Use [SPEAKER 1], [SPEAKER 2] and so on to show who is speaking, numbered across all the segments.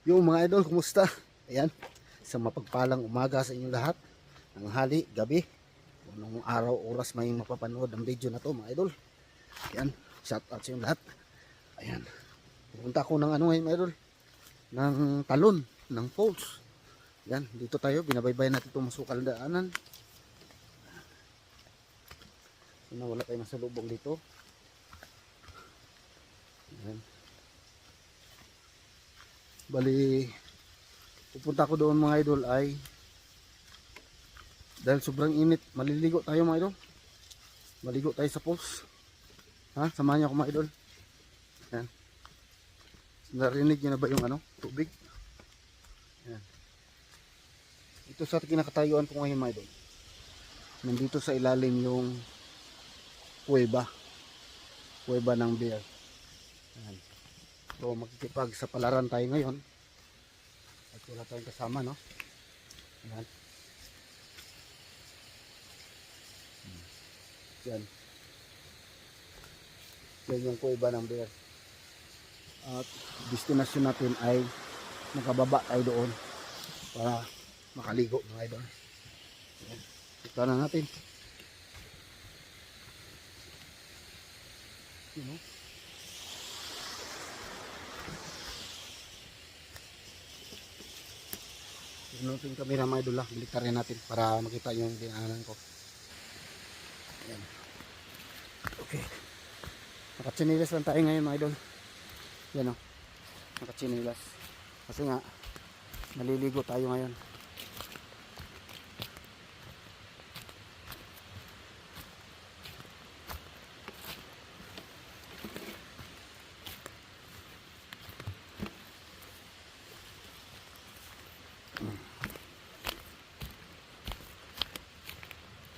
[SPEAKER 1] Yung mga idol, kumusta? Ayan, sa mapagpalang umaga sa inyong lahat. Tanghali, gabi, anong araw, oras may mapapanood ang video na to mga idol. Ayan, shout out sa inyong lahat. Ayan, pupunta ako ng ano ngayon mga idol, ng talon, ng falls. Ayan, dito tayo, binabaybayan natin itong masukal na daanan. So, wala tayong masalubong dito. Ayan. Bali, pupunta ko doon mga idol ay dahil sobrang init, maliligo tayo mga idol. Maligo tayo sa falls. Ha? Samahan niyo ako mga idol. Ayan. Narinig niyo na ba yung ano? Tubig? Ayan. Ito sa kinakatayuan ko ngayon mga idol. Nandito sa ilalim yung kuweba. Kuweba ng bear. Ayan. So makikipag sa palaran tayo ngayon. At wala tayong kasama, no? Ayan. Yan. Yan yung kuweba ng bear. At destination natin ay nakababa tayo doon para makaligo mga idol. Yan. Ito na natin. You know? Pinutin kamera mga idol, baliktarin natin para makita yung dinaanan ko. Ayan. Okay. Nakatsinilas lang tayo ngayon mga idol. Yan o. Nakatsinilas. Kasi nga, naliligo tayo ngayon.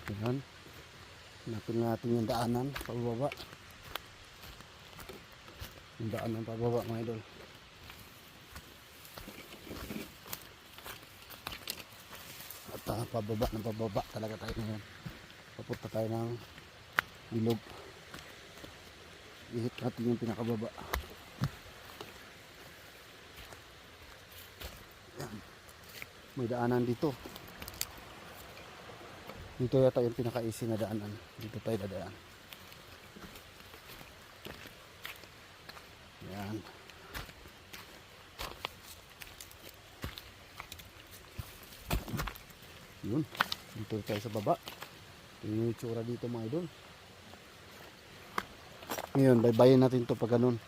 [SPEAKER 1] Ayan. Hanapin natin yung daanan pababa. Yung daanan pababa mga idol. At pababa talaga tayo ngayon. Papunta tayo ng ilog. Ihit natin yung pinakababa. Ayan. May daanan dito. Dito yata yung pinaka-easy na daanan. Dito tayo dadaan. Ayan. Yun. Dito tayo sa baba. Yung itsura dito mga idol. Ngayon, baybayin natin to pag ganun.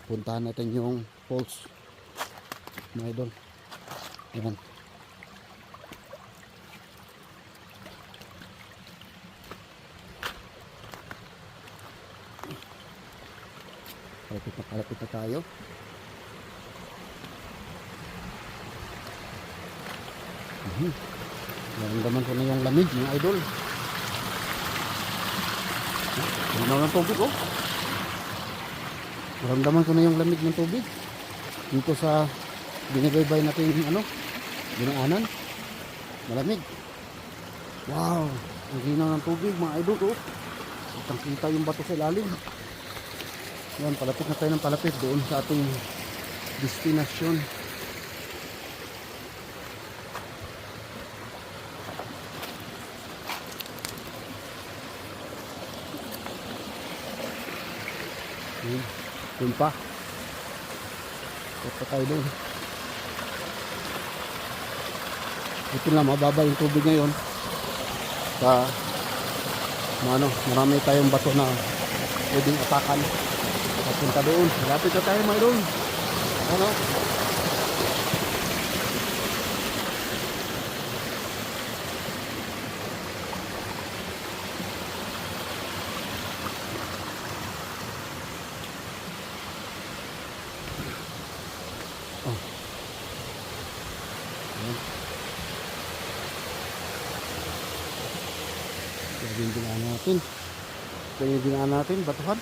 [SPEAKER 1] Puntahan natin yung falls. Mga idol. Ayan. Kalapit na tayo. Naramdaman ko na yung lamig mga idol. Naramdaman ng tubig oh. Naramdaman ko na yung lamig ng tubig. Dito sa binibaybay natin yung ano, dinaanan. Malamig. Wow, ang ginaw ng tubig mga idol oh. Kitang kita yung bato sa ilalim. Yan, palapit na tayo ng palapit doon sa ating destinasyon. Doon pa. Ito tayo doon. Ito lang, mababa yung tubig ngayon. Sa marami tayong bato na pwedeng atakan. Papunta doon. Malapit na tayo mga idol. Ano? Oh. Ayan. Yung dinaan natin. Yung dinaan natin, batuhan.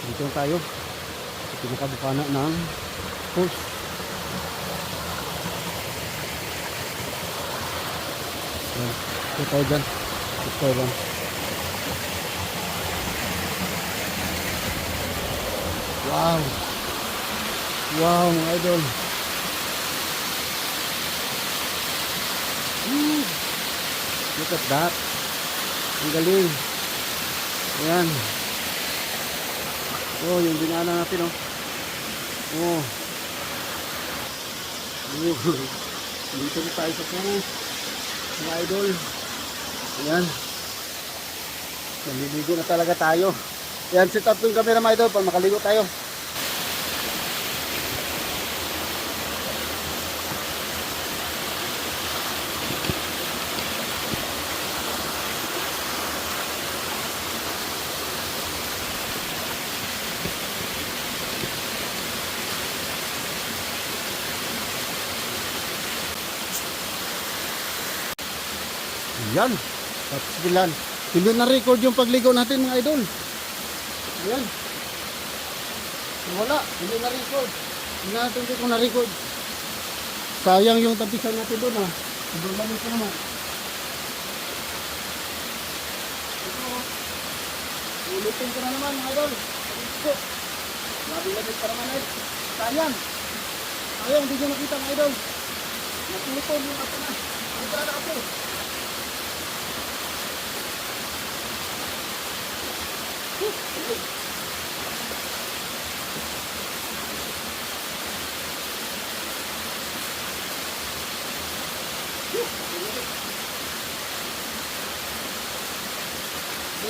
[SPEAKER 1] Dito tayo sa pinakabukana ng falls. Ito tayo dyan. Ito tayo dyan. Wow. Wow mga idol. Look at that. Ang galing. Ayan. Oh, yung dinaanan natin, oh. Oh. Dito na tayo sa pool. Mga idol. Ayan. Naliligo na talaga tayo. Ayan, set up yung camera mga idol para makaligo tayo. Ayan. Tapos bilan. Hindi na-record yung pagligo natin mga idol. Ayan. Wala. Hindi na-record. Hindi natin kung na-record. Sayang yung tapisan natin doon ha. Sobrang lamig ko naman. Ito. Ulitin ko na naman mga idol. Ito. Lamig pa naman eh. Sayang. Sayang. Hindi nyo nakita mga idol. Natulipon yung ato na. Ang pala na ato.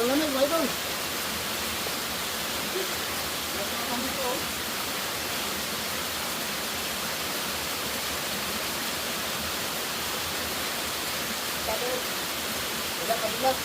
[SPEAKER 1] Lamig mga idol. Wala kabilas.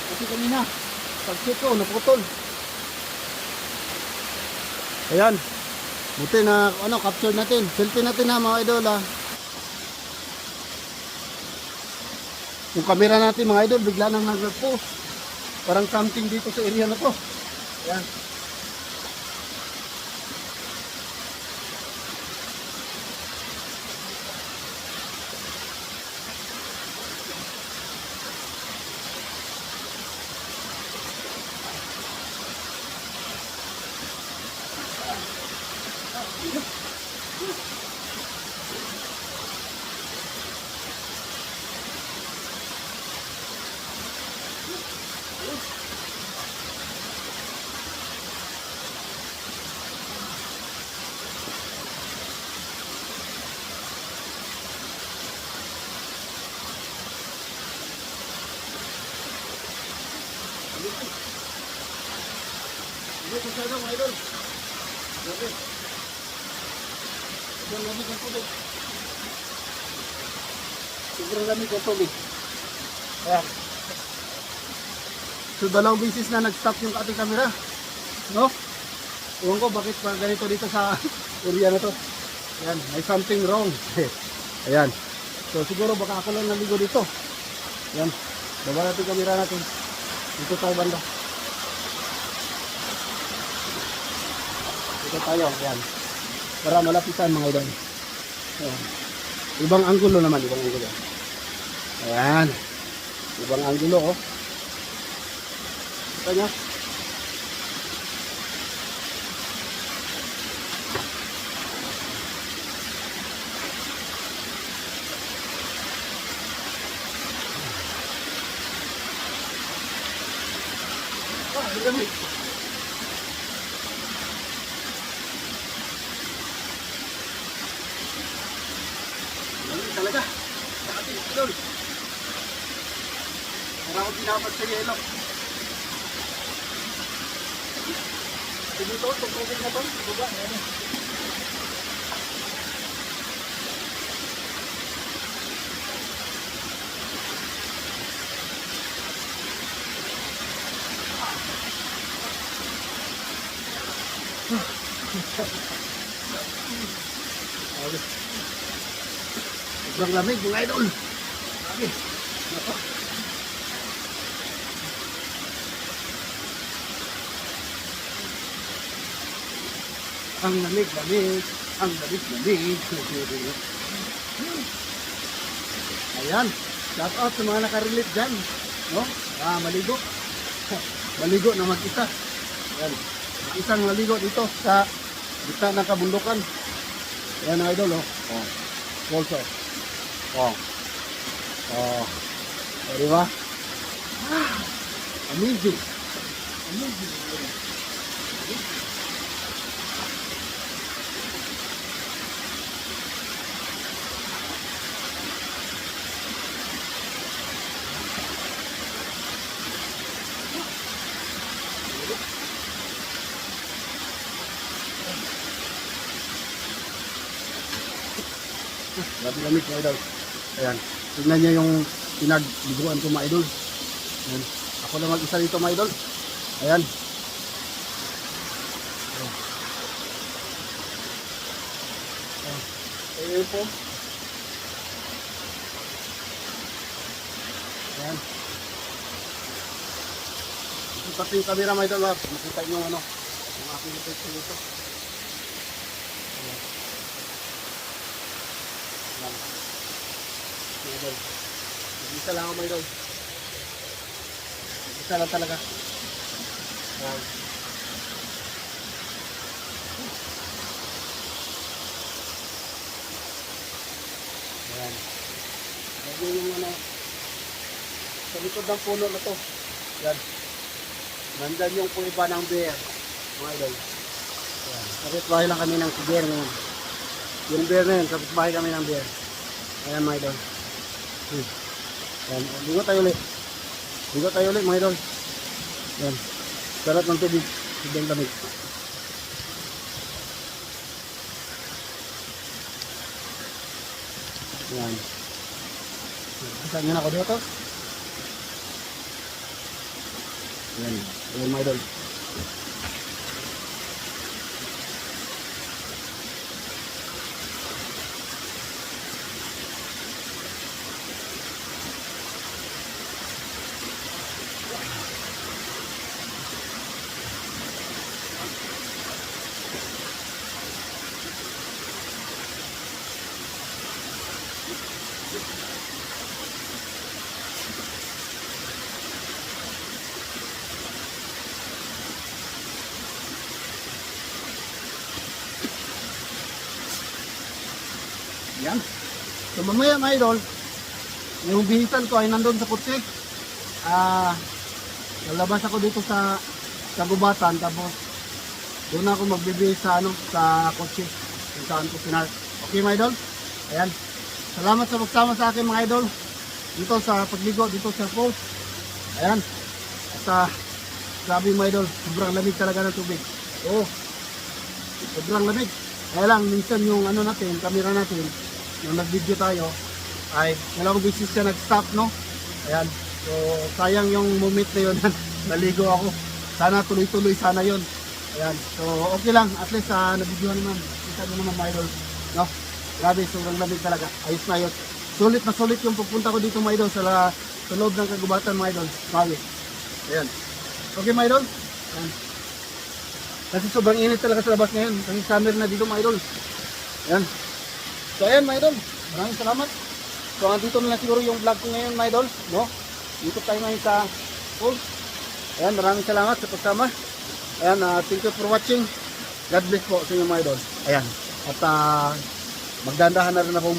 [SPEAKER 1] Kasi kanina pag-check ko naputol. Ayan. Buti na capture natin. Selfie natin ha mga idol ha. Yung camera natin mga idol bigla nang nag-post. Parang something dito sa area na to. Ayan. Hindi ko sana mga idol. Grabe. Sobrang lamig ang tubig. Sobrang lamig ang tubig. Ayan. So dalawang beses na nag-stop yung ating camera. No? Ewan ko bakit pa ganito dito sa area na to. Ayan. May something wrong. Ayan. So siguro baka ako lang naligo dito. Ayan. Baba natin yung camera natin. Dito tayo banda. Dito tayo, yan. Para malapitan mga idol. Ayan. Ibang anggulo naman, ibang anggulo. Ayan. Ibang anggulo, oh. Kita nyo? Ah, ang dami. Talaga sa ating idol para ako pinapat sa yelo dito tugtugin na to buga Grabe. Sobrang lamig mga idol. Grabe. Nako. Ang lamig, lamig. Ang lamig, lamig. Ayan. Shout out sa mga nakarelate dyan. No? Maligo. Maligo na mag-isa. Ayan. Isang maligo dito sa gitna ng kabundukan. Ayan ang idol, oh. Oh. Also. Oh. Oh. O, diba? Amazing. Amazing. Grabe lamig mga idol. Ayan. Tignan niyo yung pinagliguan ko mga idol. Ayan. Ako lang mag-isa dito mga idol. Ayan. Ayan po. Ayan. Pati yung camera mga idol. Makita nyo ano. Yung aking effect dito. Ayan. Idol. Mag-isa lang ako mga idol. Mag-isa lang talaga. Ayan. Ayan. Lagi yung ano, sa likod ng puno na to. Ayan. Nandyan yung iba ng bear. Mga idol. Ayan. Kapit-bahay lang kami ng bear ngayon. Yung bear na yun, kapit-bahay kami ng bear. Ayan mga idol. Ayan. Ligo tayo ulit. Ligo tayo ulit mga idol. Ayan. Sarap ng tubig. Sobrang lamig. Ayan. Saan nyo na ako dito? Ayan. Ayan mga idol. Yan. So mamaya mga idol, yung bihisan ko ay nandun sa kutsi. Lalabas ako dito sa gubatan, tapos doon ako magbibihis sa sa kutsi kung saan ko pinar. Okay mga idol? Ayan. Salamat sa pagsama sa akin mga idol dito sa pagligo dito sa pool. Ayan. At grabe mga idol, sobrang lamig talaga ng tubig. Oo. Sobrang lamig. Kaya lang minsan yung natin, camera natin, nung nag-video tayo, ay dalawang beses siya nag-stop, no? Ayan. So, sayang yung moment na yun. Naligo ako. Sana tuloy-tuloy sana yun. Ayan. So, okay lang. At least, nabidyohan naman. Kita nyo naman, my idol. No? Grabe, sobrang lamig talaga. Ayos na yun. Sulit na sulit yung pupunta ko dito, my idol, sa loob ng kagubatan, my idol. Grabe. Ayan. Okay, my idol? Ayan. Kasi sobrang init talaga sa labas ngayon. Kasi summer na dito, my idol. Ayan. So ayan mga idol, maraming salamat. So andito na lang siguro yung vlog ko ngayon mga idol, no? Dito tayo ngayon sa pool. Ayan, maraming salamat sa pagsama. Ayan, thank you for watching. God bless po sa inyo mga idol. Ayan. At magdandahan na rin ako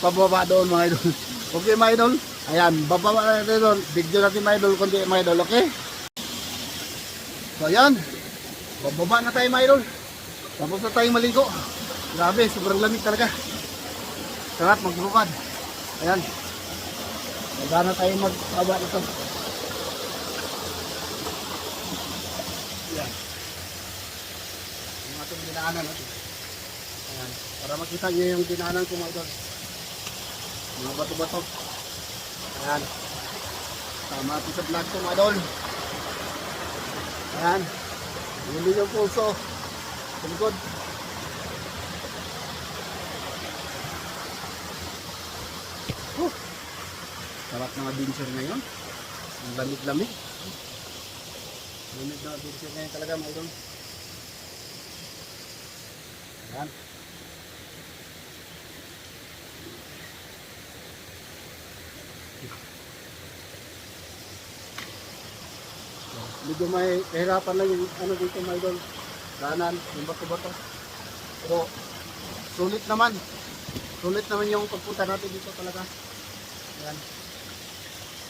[SPEAKER 1] pababa doon mga idol. Okay mga idol. Ayan, bababa na rin doon. Video natin mga idol, kundi mga idol, okay? So ayan, bababa na tayo mga idol. Tapos na tayong maligo. Grabe, sobrang lamig talaga. Sarap magbukad. Ayan. Magana na tayong mag-aba ito. Ayan. Yung ating dinaanan natin. Ayan. Para makita nyo yung dinaanan ko mga idol. Mga bato-bato. Ayan. Tama natin sa vlog ko mga idol. Ayan. Hindi yung pulso. Good. Sarap ng adventure ngayon. Ang lamig-lamig. Lamig na adventure ngayon talaga mga idol. Ayan. Medyo may kahirapan lang yung ano dito mga idol. Daanan, yung bato-bato. Pero sulit naman. Sulit naman yung pagpunta natin dito talaga. Ayan.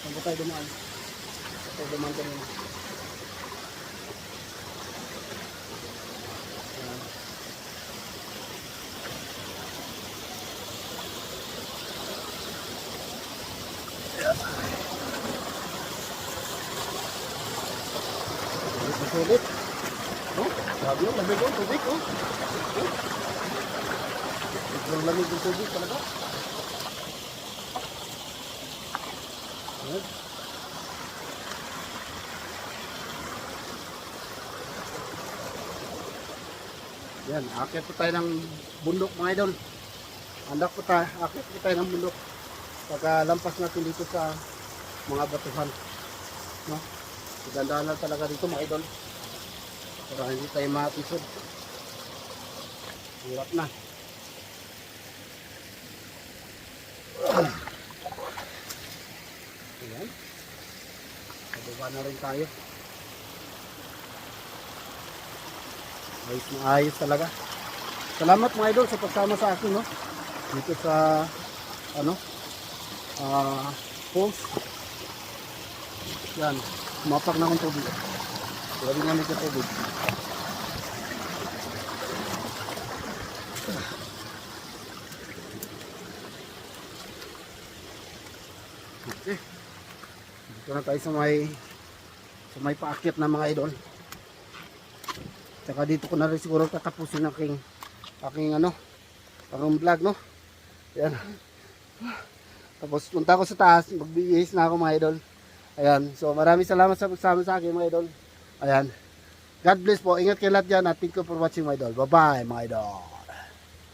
[SPEAKER 1] Saan ba tayo dumaan? Tayo dumaan kanina. Ayan. Sulit. Oh, grabe yung lamig yung tubig. Oh. Ang lamig yung tubig talaga. Ayan. Yan, akit po tayo ng bundok mga idol. Andak po tayo, akit po tayo ng bundok. Pagkalampas natin dito sa mga batuhan. No? Magandaan lang talaga dito mga idol. Para hindi tayo matisod. Hirap na. Ayan. Pababa na rin tayo. Ayos na ayos talaga. Salamat mga idol sa pagsama sa akin, no? Dito sa ano? Falls. Yan. Mapak na akong tubig. Grabe nga nito tubig. Okay. Dito na tayo sa may paakyat na mga idol. Tsaka dito ko na rin siguro tatapusin aking ano, aking vlog, no? Yan. Tapos punta ko sa taas, magbihis na ako mga idol. Ayan, so maraming salamat sa pagsama sa akin mga idol. Ayan. God bless po. Ingat kayo lahat dyan at thank you for watching mga idol. Bye bye mga idol.